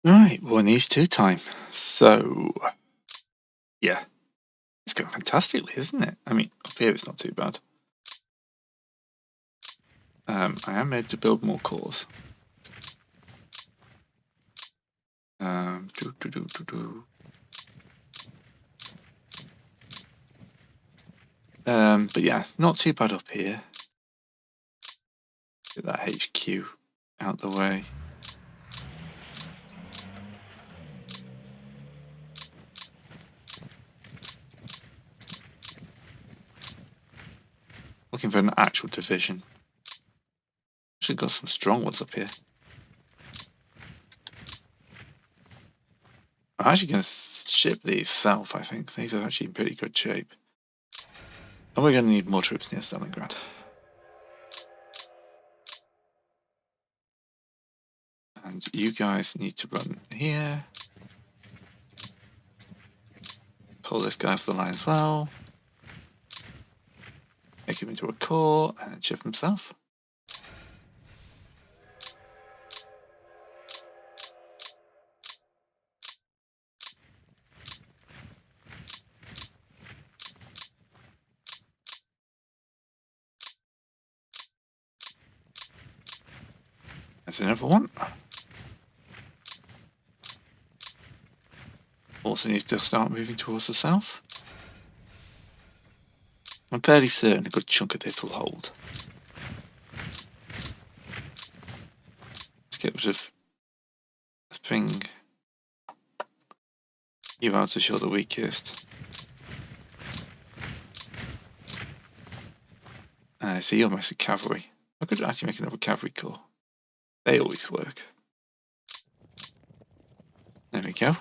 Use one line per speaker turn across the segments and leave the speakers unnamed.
Right, one East 2 time. So, yeah, it's going fantastically, isn't it? I mean, up here it's not too bad. I am made to build more cores. But yeah, not too bad up here. Get that HQ out the way. Looking for an actual division. Actually got some strong ones up here. I'm actually going to ship these south, I think. These are actually in pretty good shape. And we're going to need more troops near Stalingrad. And you guys need to run here. Pull this guy off the line as well. Make him into a core and ship him south. There's another one. Also needs to start moving towards the south. I'm fairly certain a good chunk of this will hold. Let's get rid of... Let's bring you out to show the weakest. So you're mostly cavalry. I could actually make another cavalry corps. They always work. There we go.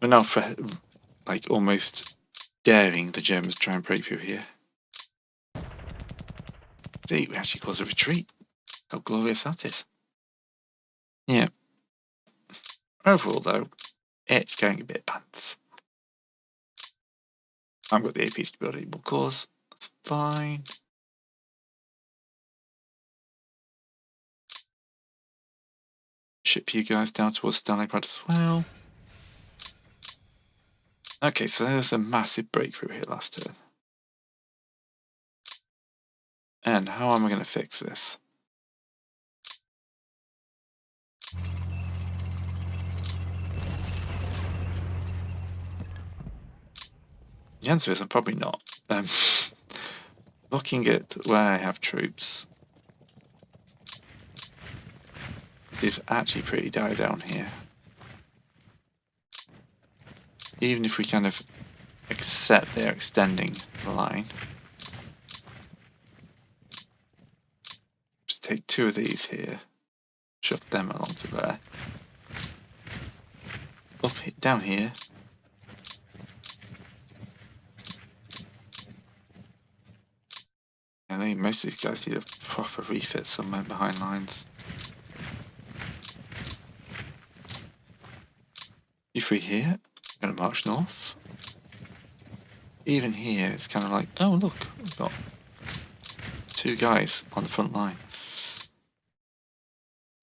We're now like almost daring the Germans to try and break through here. See, we actually caused a retreat. How glorious that is. Yeah. Overall though, it's going a bit pants. I've got the APs to build any more cores. That's fine. Ship you guys down towards Stalingrad as well. Okay, so there's a massive breakthrough here last turn. And how am I going to fix this? The answer is I'm probably not. Looking at where I have troops, it is actually pretty dire down here. Even if we kind of accept they're extending the line. Just take two of these here, shove them along to there. Down here. I think most of these guys need a proper refit somewhere behind lines. You three here, I'm going to march north. Even here, it's kind of like, oh look, we've got two guys on the front line.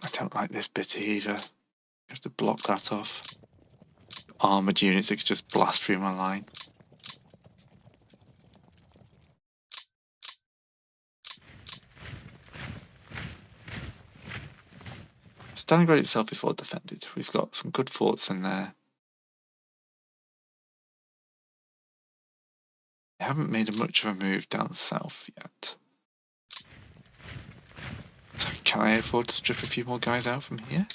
I don't like this bit either. You have to block that off. Armoured units that could just blast through my line. Stalingrad itself is well defended. We've got some good forts in there. I haven't made much of a move down south yet. So can I afford to strip a few more guys out from here?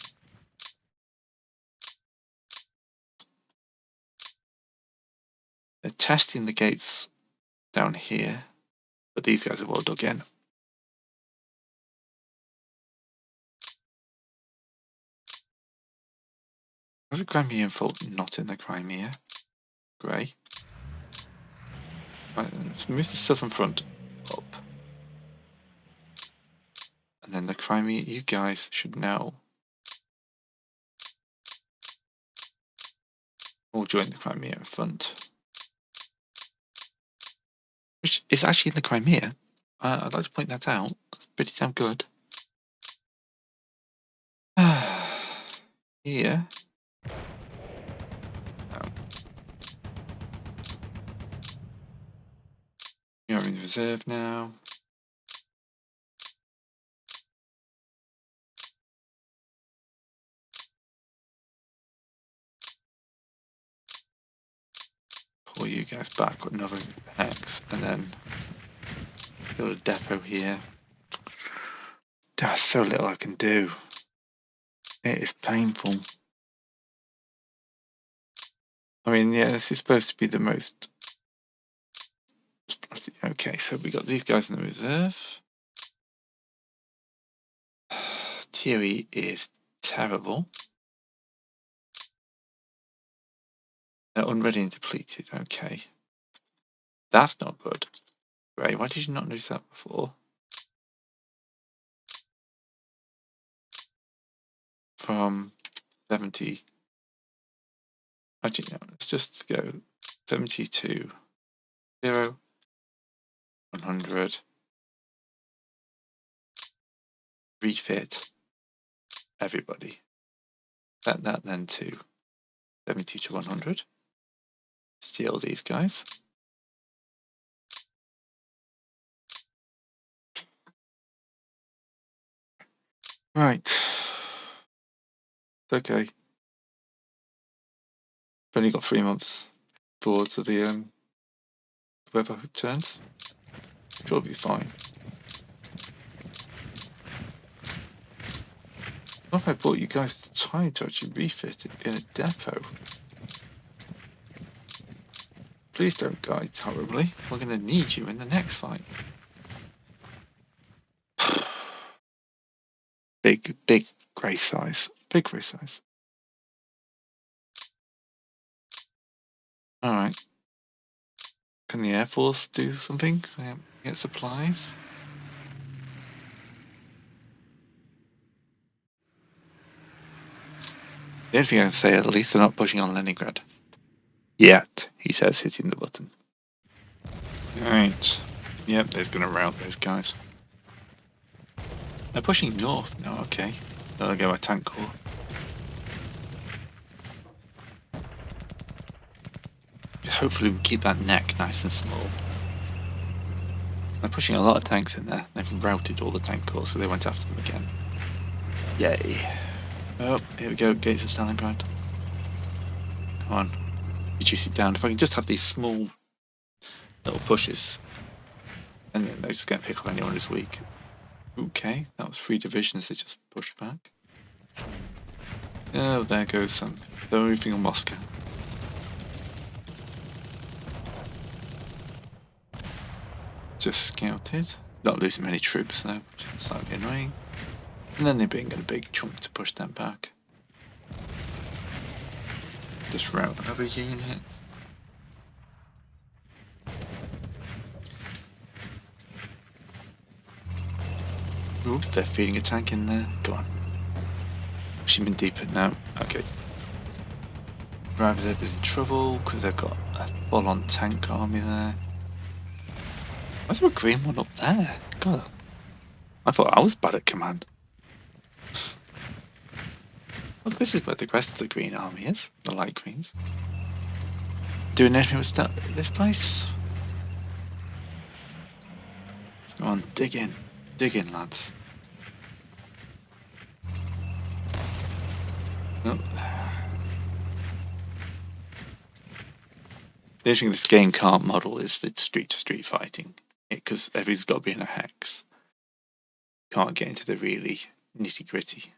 They're testing the gates down here, but these guys are well dug in. There's a Crimean fault not in the Crimea. Grey. Right, let's move the southern front up. And then the Crimea, you guys should know. All join the Crimean front. Which is actually in the Crimea. I'd like to point that out. That's pretty damn good. here. You're in reserve now. Pull you guys back with another hex, and then build a depot here. There's so little I can do. It is painful. I mean, yeah, this is supposed to be the most... Okay, so we got these guys in the reserve. Theory is terrible. They're unready and depleted. Okay. That's not good. Right, why did you not notice that before? From 70... Actually, no, let's just go 72, 0, 100. Refit everybody. Set that then to 70 to 100. Steal these guys. Right. Okay. I've only got 3 months forward to the weather turns. Sure, it'll be fine. What if I bought you guys the time to actually refit it in a depot? Please don't die horribly. We're going to need you in the next fight. Big grey size. Big grey size. Alright. Can the Air Force do something? Get supplies? The only thing I can say, at least they're not pushing on Leningrad. Yet, he says, hitting the button. Alright. Yep, they're going to rout those guys. They're pushing north now, okay. They'll go a tank corps. Hopefully we keep that neck nice and small. They're pushing a lot of tanks in there. They've routed all the tank corps, so they went after them again. Yay. Oh, here we go, gates of Stalingrad. Come on. Reduce it down. If I can just have these small little pushes, and then they're just going to pick up anyone who's weak. Okay, that was 3 divisions they just pushed back. Oh, there goes some. They're moving on Moscow. Just scouted. Not losing many troops though, which is slightly annoying. And then they bring in a big chunk to push them back. Just route another unit. Oop, they're feeding a tank in there. Go on. Push him in deeper now. Okay. Drivers is in trouble because they've got a full-on tank army there. Why's there a green one up there? God. I thought I was bad at command. Well, this is where the rest of the green army is. The light greens. Doing anything with this place? Come on, dig in. Dig in, lads. Nope. The only thing this game can't model is the street-to-street fighting. Because everybody's got to be in a hex. Can't get into the really nitty-gritty.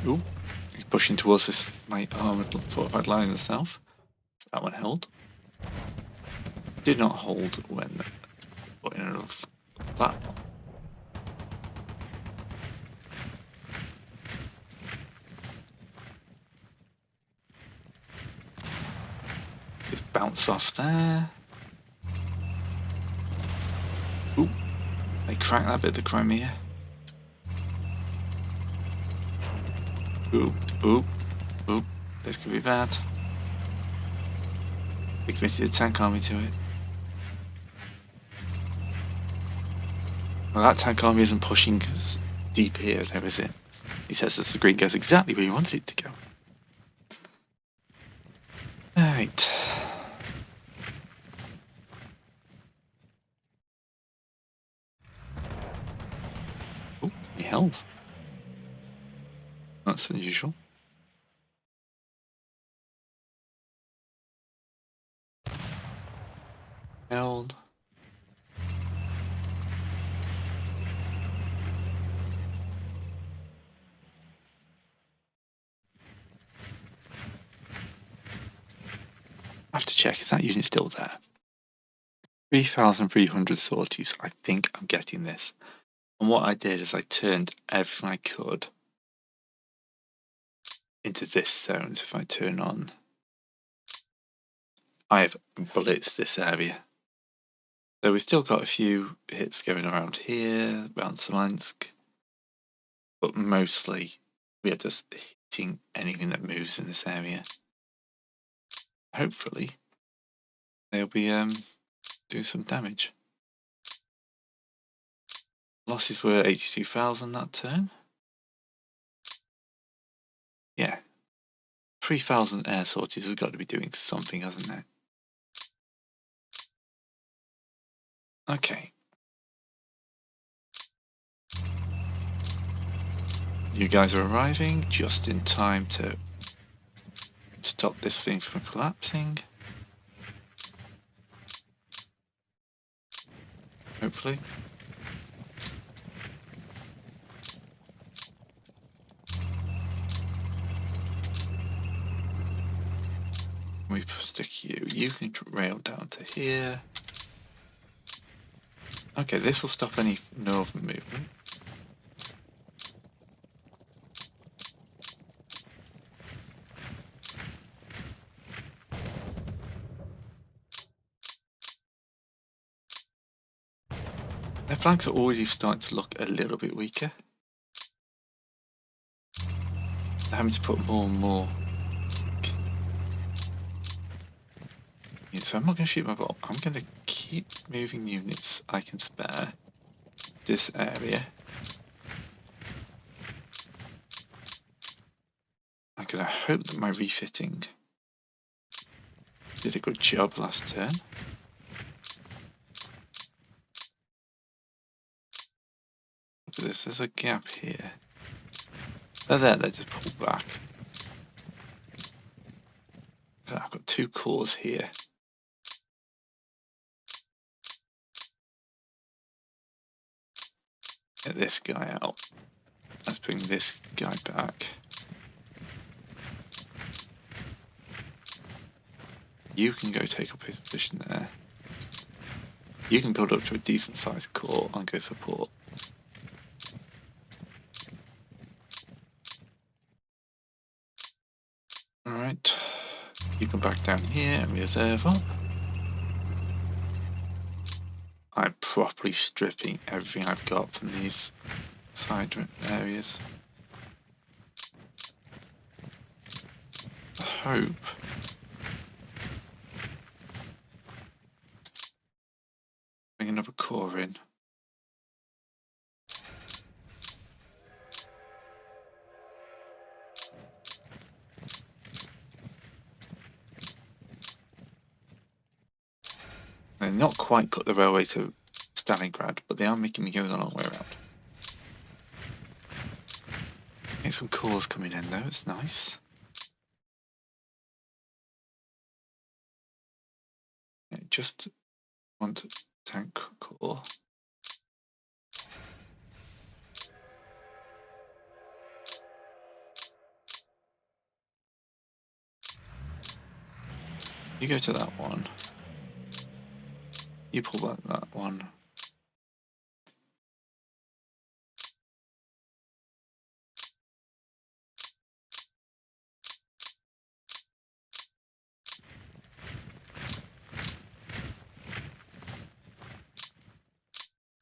Ooh, he's pushing towards this light armoured fortified line in the south. That one held. Did not hold when put in enough that one. Just bounce off there. Ooh, they cracked that bit of the Crimea. Oop, oop, oop. This could be bad. We committed a tank army to it. Well, that tank army isn't pushing as deep here, though, is it? He says that the green goes exactly where he wants it to go. Alright. Oh, he held. That's unusual. Held. I have to check, is that unit still there? 3,300 sorties. I think I'm getting this. And what I did is I turned everything I could into this zone. So if I turn on, I have blitzed this area. So we've still got a few hits going around here, around Smolensk. But mostly we are just hitting anything that moves in this area. Hopefully they'll be do some damage. Losses were 82,000 that turn. Yeah. 3,000 air sorties has got to be doing something, hasn't it? Okay. You guys are arriving just in time to stop this thing from collapsing. Hopefully. We stick you. You can rail down to here. Okay, this will stop any northern movement. Their flanks are already starting to look a little bit weaker. They're having to put more and more. Yeah, so I'm not going to shoot my bolt. I'm going to keep moving units I can spare this area. I'm going to hope that my refitting did a good job last turn. Look at this, there's a gap here. They're there, they just pull back. So I've got two cores here. Get this guy out. Let's bring this guy back. You can go take up his position there. You can build up to a decent sized core and go support. Alright. You can back down here and reserve up. I'm properly stripping everything I've got from these side areas. I hope bring another core in. They're not quite cut the railway to Stalingrad, but they are making me go the long way around. Get some cores coming in though, it's nice. Yeah, just want tank core. You go to that one. You pull that one.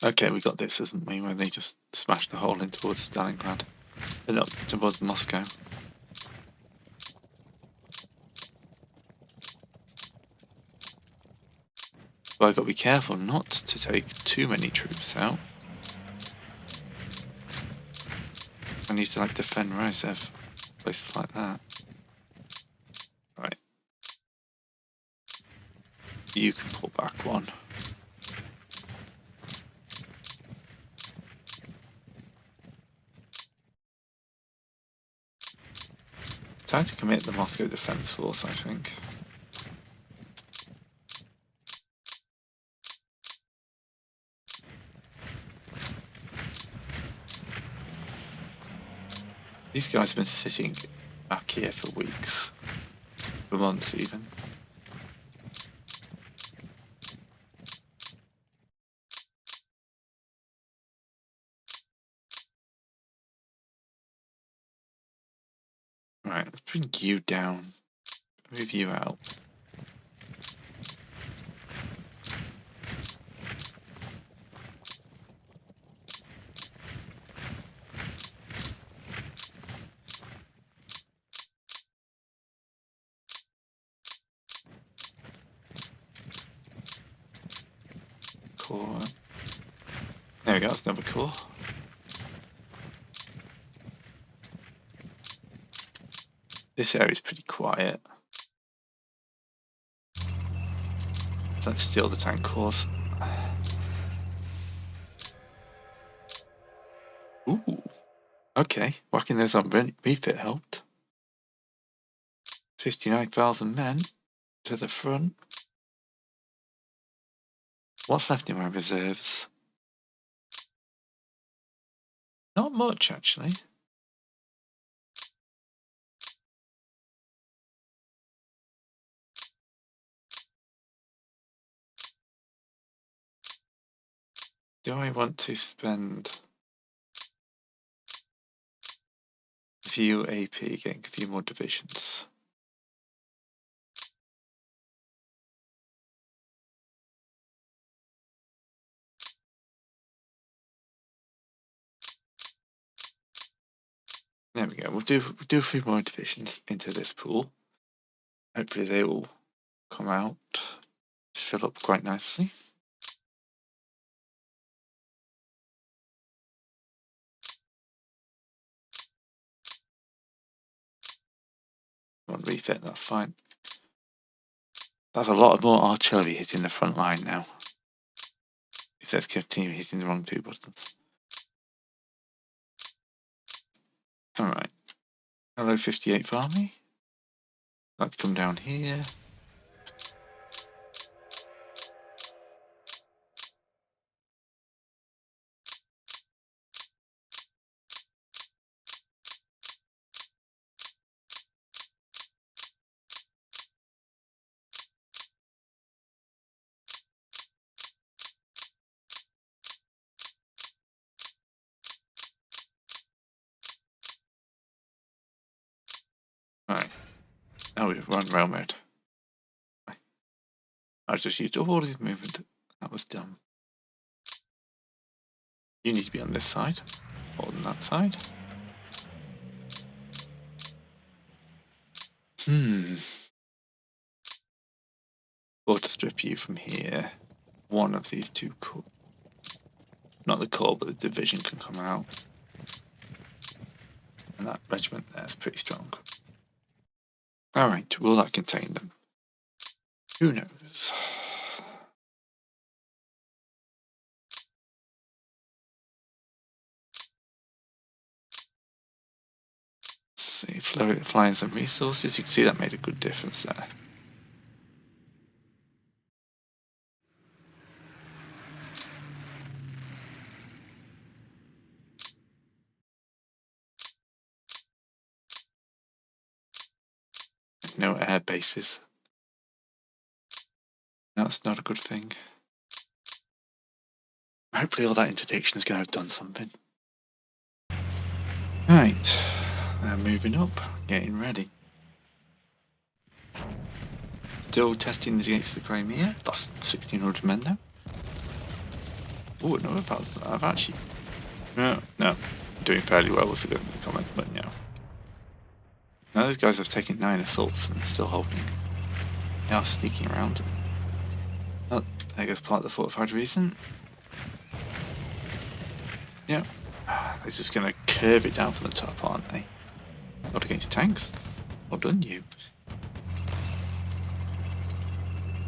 Okay, we got this, isn't we? Where they just smashed the hole in towards Stalingrad. And up towards Moscow. But I've got to be careful not to take too many troops out. I need to like defend Rizev, places like that. Right. You can pull back one. Time to commit the Moscow Defense Force, I think. These guys have been sitting back here for weeks, for months even. Right, let's bring you down. Move you out. Core. There we go, that's another core. This area is pretty quiet. So let's steal the tank cores. Ooh. Okay, whacking those on refit helped. 59,000 men to the front. What's left in my reserves? Not much, actually. Do I want to spend a few AP getting a few more divisions? There we go. We'll do a few more divisions into this pool. Hopefully they will come out, fill up quite nicely. Want to refit, that's fine. That's a lot more artillery hitting the front line now. It says continue hitting the wrong two buttons. Alright. Hello 58th Army. Let's come down here. Alright. Now we've run railroad. I just used all his movement. That was dumb. You need to be on this side, or on that side. Or to strip you from here. One of these two core. Not the core, but the division can come out. And that regiment there is pretty strong. Alright, will that contain them? Who knows? Let's see, flying some resources. You can see that made a good difference there. No air bases. That's not a good thing. Hopefully all that interdiction is going to have done something. Right, now moving up, getting ready. Still testing against the Crimea. Lost 1,600 men though. Oh no, I've actually... No, I'm doing fairly well with the comment, but no. Now those guys have taken 9 assaults and still holding. They are sneaking around. There goes part of the fortified reason. Yep. They're just going to curve it down from the top, aren't they? Not against tanks. Well done, you.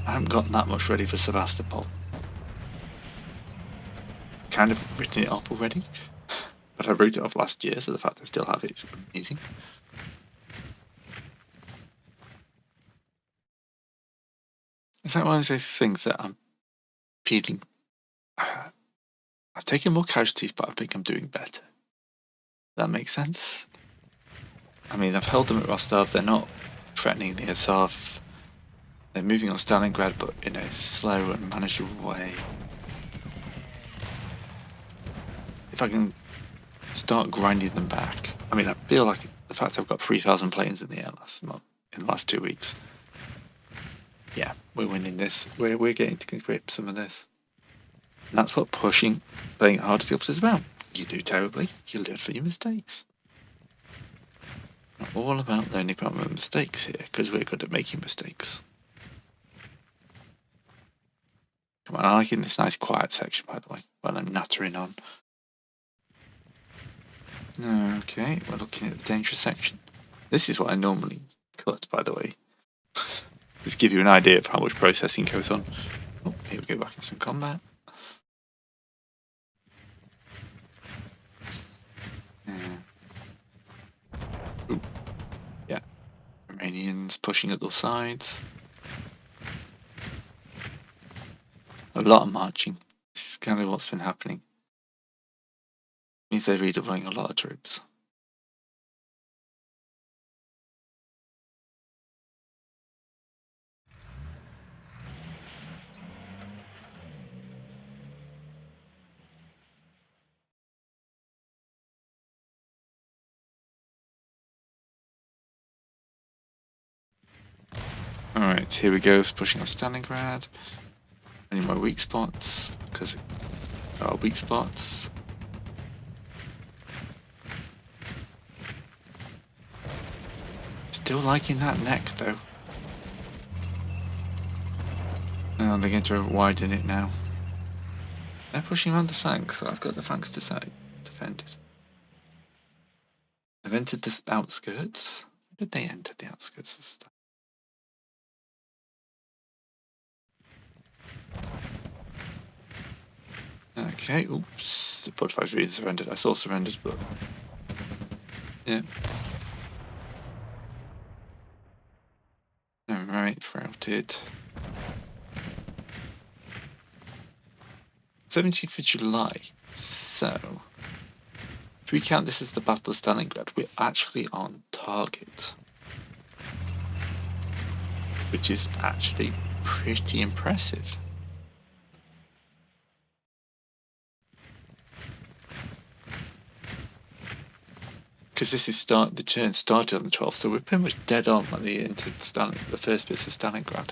I haven't got that much ready for Sevastopol. Kind of written it up already, but I wrote it off last year, so the fact I still have it is amazing. It's like one of those things that I'm feeling. I've taken more casualties, but I think I'm doing better. That makes sense. I mean, I've held them at Rostov. They're not threatening the Azov. They're moving on Stalingrad, but in a slow and manageable way. If I can start grinding them back. I mean, I feel like the fact I've got 3,000 planes in the air in the last 2 weeks. Yeah, we're winning this. We're getting to grip some of this. And that's what playing hard to is about. You do terribly, you learn from your mistakes. We're all about learning from our mistakes here, because we're good at making mistakes. Come on, I'm liking this nice quiet section, by the way, while I'm nattering on. Okay, we're looking at the dangerous section. This is what I normally cut, by the way. Just give you an idea of how much processing goes on. Oh, here we go, back into some combat. Ooh. Yeah. Romanians pushing at those sides. A lot of marching. This is kind of what's been happening. It means they're redeploying a lot of troops. Alright, here we go, it's pushing on Stalingrad. Any more weak spots, because there are weak spots. Still liking that neck, though. Oh, they're going to widen it now. They're pushing around the flanks, so I've got the flanks defended. They've entered the outskirts. Where did they enter the outskirts of stuff? Okay, oops. The 45 really surrendered. I saw surrendered, but yeah. Alright, routed. 17th of July. So, if we count this as the Battle of Stalingrad, we're actually on target. Which is actually pretty impressive. Because this is the turn started on the 12th, so we're pretty much dead on at the end of the first bits of Stalingrad.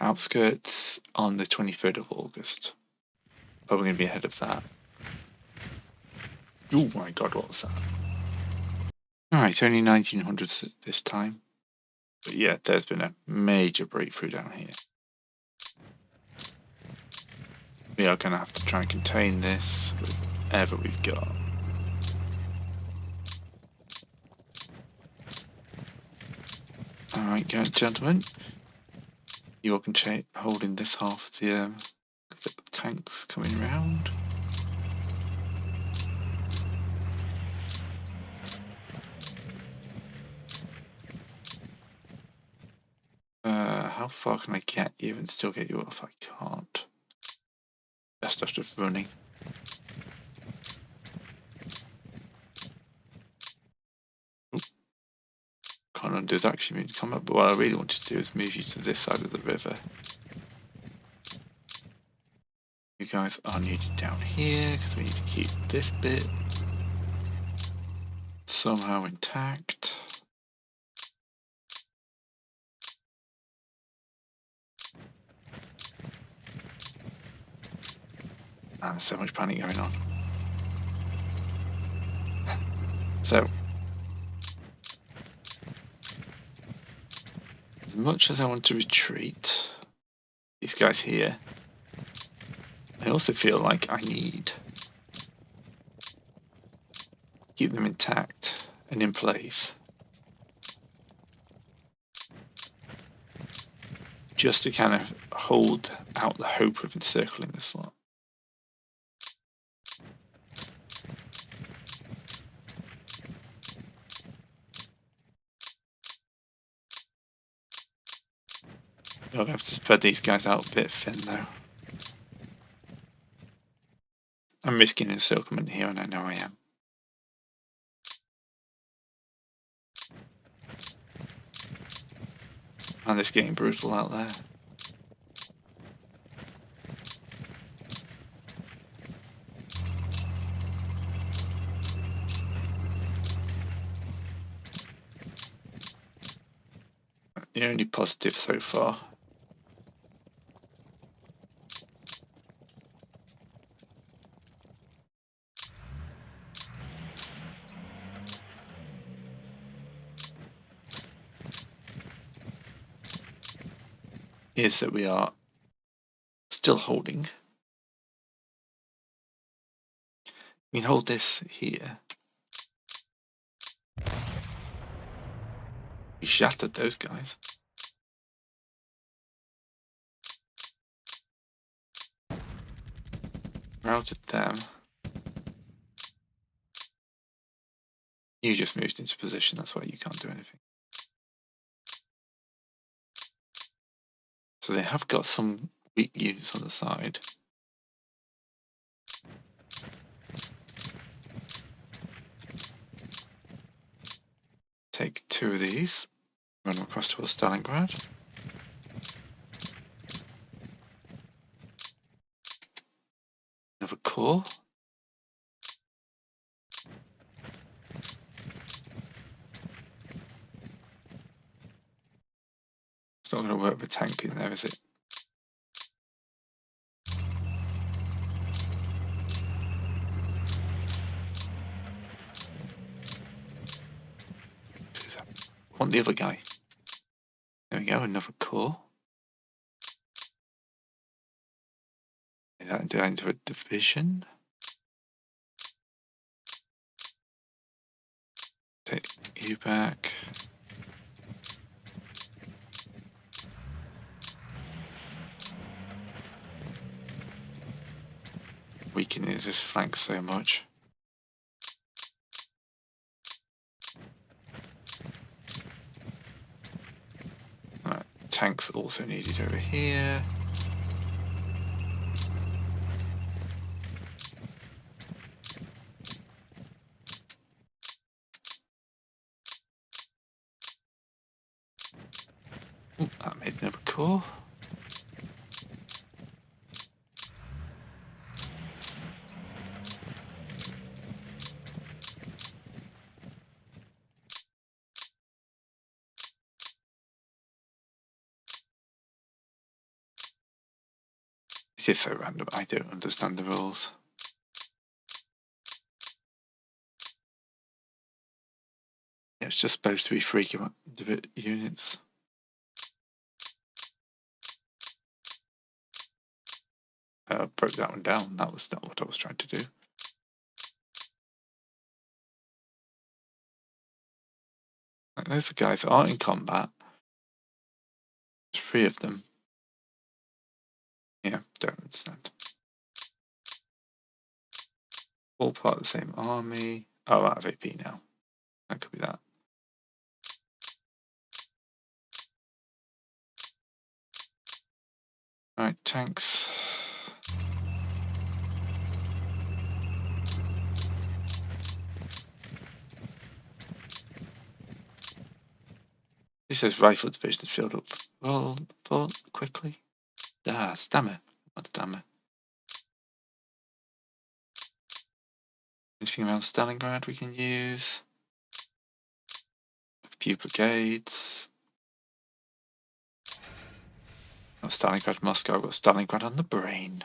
Outskirts on the 23rd of August. Probably going to be ahead of that. Oh my god, what was that? Alright, only 1900s this time. But yeah, there's been a major breakthrough down here. We are going to have to try and contain this with whatever we've got. Alright, gentlemen. You all can holding this half of the tanks coming round. How far can I get you and still get you off? I can't. That stuff's just running. Oop. Can't undo that because you need to come up, but what I really want to do is move you to this side of the river. You guys are needed down here because we need to keep this bit somehow intact. Man, there's so much panic going on. So, as much as I want to retreat, these guys here, I also feel like I need to keep them intact and in place. Just to kind of hold out the hope of encircling the slot. I'll have to spread these guys out a bit thin though. I'm risking encirclement here, and I know I am. And it's getting brutal out there. The only positive so far is that we are still holding. We can hold this here. We shattered those guys. Routed them. You just moved into position, that's why you can't do anything. So they have got some weak units on the side. Take 2 of these, run them across towards Stalingrad. Another core. It's not going to work with tank in there, is it? I want the other guy. There we go, another core. That into a division. Take you back. Weakening this flank so much. Right, tanks also needed over here. Ooh, that made another core. This is so random, I don't understand the rules. It's just supposed to be 3 units. Broke that one down. That was not what I was trying to do. Like, those guys aren't in combat. There's 3 of them. Yeah, don't understand. All part of the same army. Oh, out of AP now. That could be that. Right, tanks. It says rifle division is filled up. Well, quickly. Ah, stammer. Not stammer. Anything around Stalingrad we can use? A few brigades. Not Stalingrad, Moscow. I've got Stalingrad on the brain.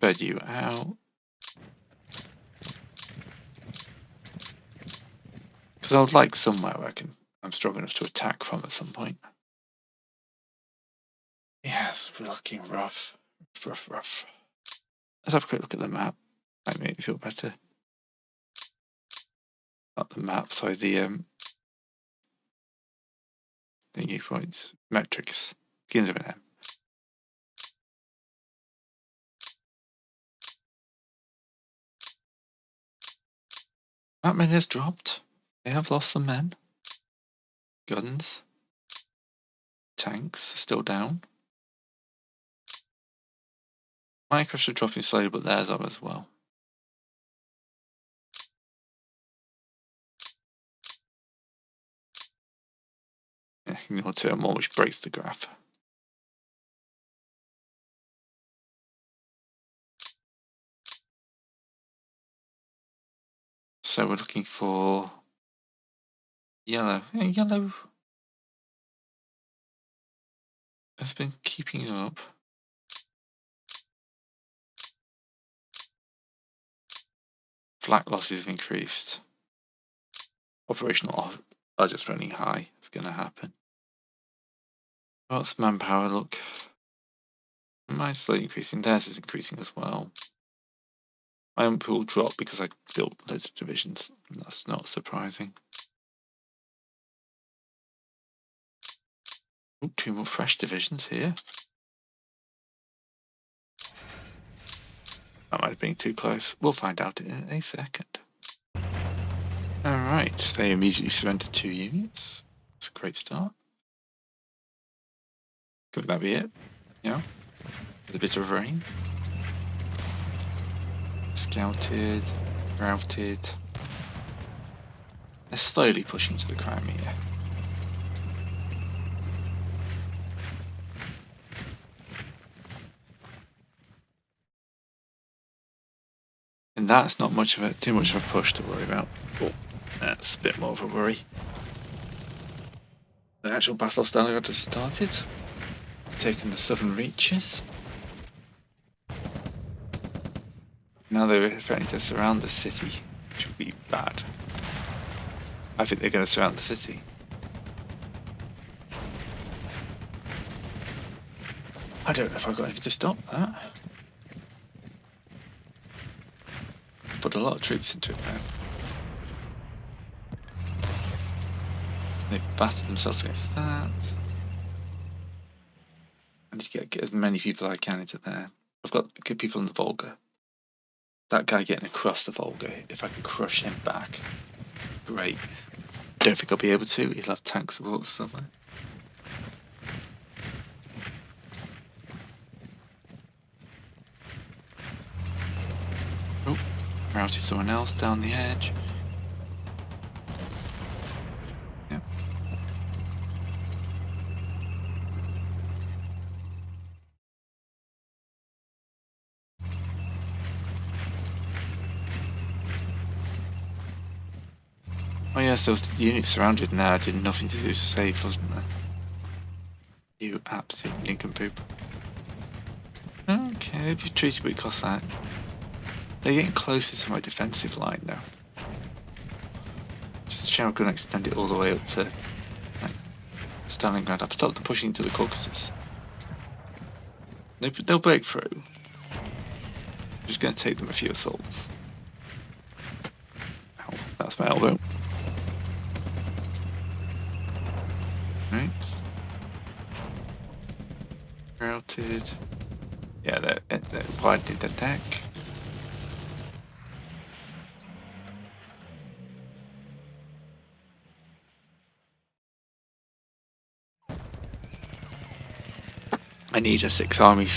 spread you out. Because I would like somewhere where I'm strong enough to attack from at some point. Yeah, it's looking rough. Rough. Let's have a quick look at the map. Might make me feel better. Not the map, sorry, the thingy points. Metrics. Begins with an M. That many has dropped. They have lost some men. Guns. Tanks are still down. Minecraft are dropping slowly, but theirs are as well. Yeah, ignore turn 1, which breaks the graph. So we're looking for yellow. Yeah, yellow has been keeping up. Black losses have increased. Operational are just running high. It's going to happen. What's manpower look? Mine's slowly increasing. Theirs is increasing as well. My own pool dropped because I built loads of divisions. That's not surprising. Ooh, 2 more fresh divisions here. That might have been too close. We'll find out in a second. Alright, they immediately surrendered 2 units. That's a great start. Could that be it? Yeah. With a bit of rain. Scouted, routed. They're slowly pushing to the Crimea. And that's not too much of a push to worry about. But that's a bit more of a worry. The actual Battle of Stalingrad has started. Taking the southern reaches. Now they're threatening to surround the city, which would be bad. I think they're going to surround the city. I don't know if I've got anything to stop that. Put a lot of troops into it now. They've battered themselves against that. I need to get as many people as I can into there. I've got good people in the Volga. That guy getting across the Volga, if I can crush him back, great. Don't think I'll be able to. He'll have tank support somewhere. Oh, routed someone else down the edge. Yep. Oh yes, there was the unit surrounded and I did nothing to do to save, wasn't there? You absolute nincompoop. Okay, they've retreated, but it costs that. They're getting closer to my defensive line now. Just show I'm going to extend it all the way up to Stalingrad. I've stopped them pushing into the Caucasus. They'll break through. I'm just going to take them a few assaults. Ow, that's my elbow. Right. Routed. Yeah, they're widening the deck. I need a 6 army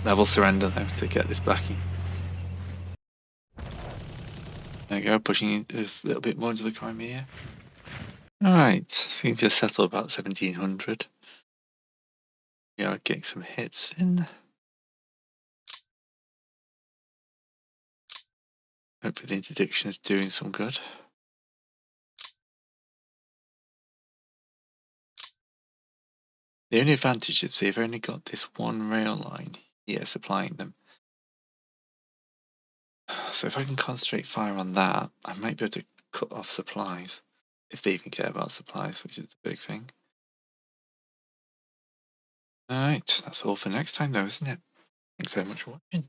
level surrender though to get this backing. There we go, pushing a little bit more into the Crimea. Alright, seems to settle about 1700. Yeah, getting some hits in. Hopefully the interdiction is doing some good. The only advantage is they've only got this one rail line here supplying them. So if I can concentrate fire on that, I might be able to cut off supplies. If they even care about supplies, which is the big thing. Alright, that's all for next time though, isn't it? Thanks very much for watching.